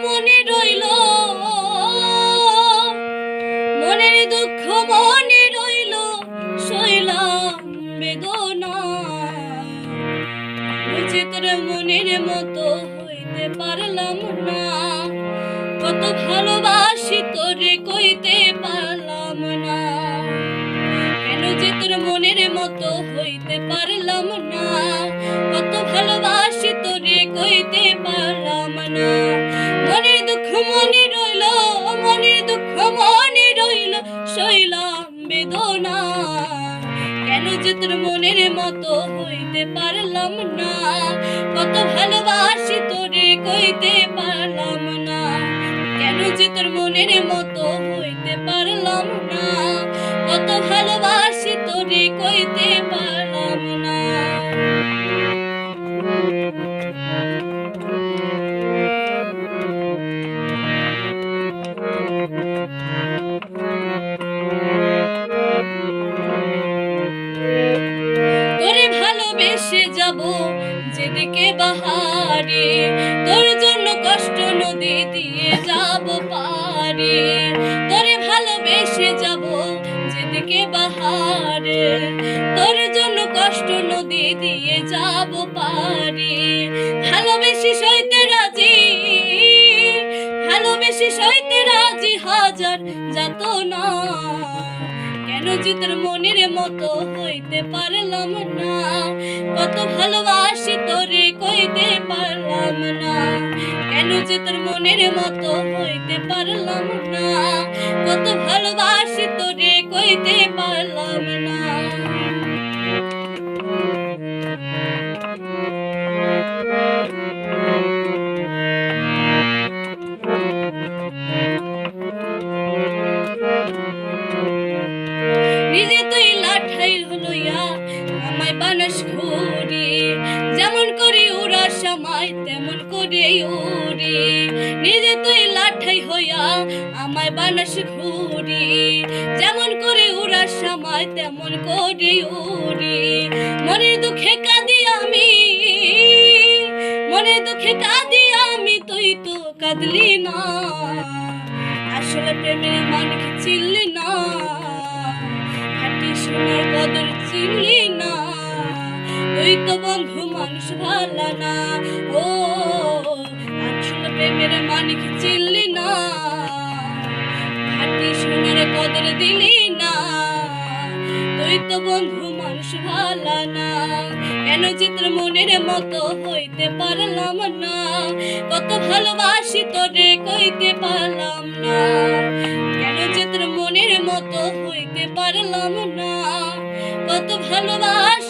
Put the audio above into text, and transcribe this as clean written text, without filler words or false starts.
মনে রইল, মনের দুঃখ মনে রইল, সইলাম বেদনা। বুঝি তোর মনের মতো হইতে পারলাম না, কত ভালোবাসি তোরে কইতে পারলাম না। কেন যে তোর মনের মতো হইতে পারলাম না, কত ভালোবাসি তোরে কইতে পারলাম না। মনের দুঃখ মনে রইল, মনের দুঃখ মনে রইল, সইলাম বেদনা। কেন যে তোর মনের মতো হইতে পারলাম না, কত ভালোবাসি তোরে কইতে পারলাম না। কেন যে তোর মনের মতো হইতে পারলাম না, কত ভালোবাসি তোরে কইতে পারলাম না। তোরে ভালোবেসে যাব যেদিকে বাহারে, তোর জন্য কষ্ট নদী দিয়ে যাব পারে। তোরে ভালোবেসে যাব যেদিকে বাহারে, তোর জন্য কষ্ট নদী দিয়ে যাব পারে। ভালোবেসে সইতে রাজি, ভালোবেসে সইতে রাজি হাজার যাতনা। কেন যে তোর মনের মতো হইতে পারলাম না, কত ভালোবাসি তোরে কইতে পারলাম না। কেন যে তোর মনের মতো হইতে পারলাম না, কত ভালোবাসি তোরে কইতে পারলাম না। নিজে তুই লাঠাই হইয়া আমায় বানাস ঘুরি, যেমন করি ওরা সময় তেমন করে উড়ি। নিজে তুই লাঠাই হইয়া আমায় বানাস ঘুরি, যেমন করে ওরা সময় তেমন করে উড়ি। মনের দুঃখে কাঁদি আমি, মনের দুঃখে কাঁদি আমি, তুই তো কাঁদলি না। আসলে প্রেমের মানে কি চিনলি না, সোনার কদর চিনলি না। তুই তো বন্ধু মানুষ ভালো না, ও আসলে প্রেমের মানিক চিনলি না। খাঁটি সোনার কদর দিলি না, তুই তো বন্ধু মানুষ ভালো না। কেন যে তোর মনের মতো হইতে পারলাম না, কত ভালোবাসি তোরে কইতে পারলাম না। কেন যে তোর মনের মতো হইতে পারলাম না, কত ভালোবাসি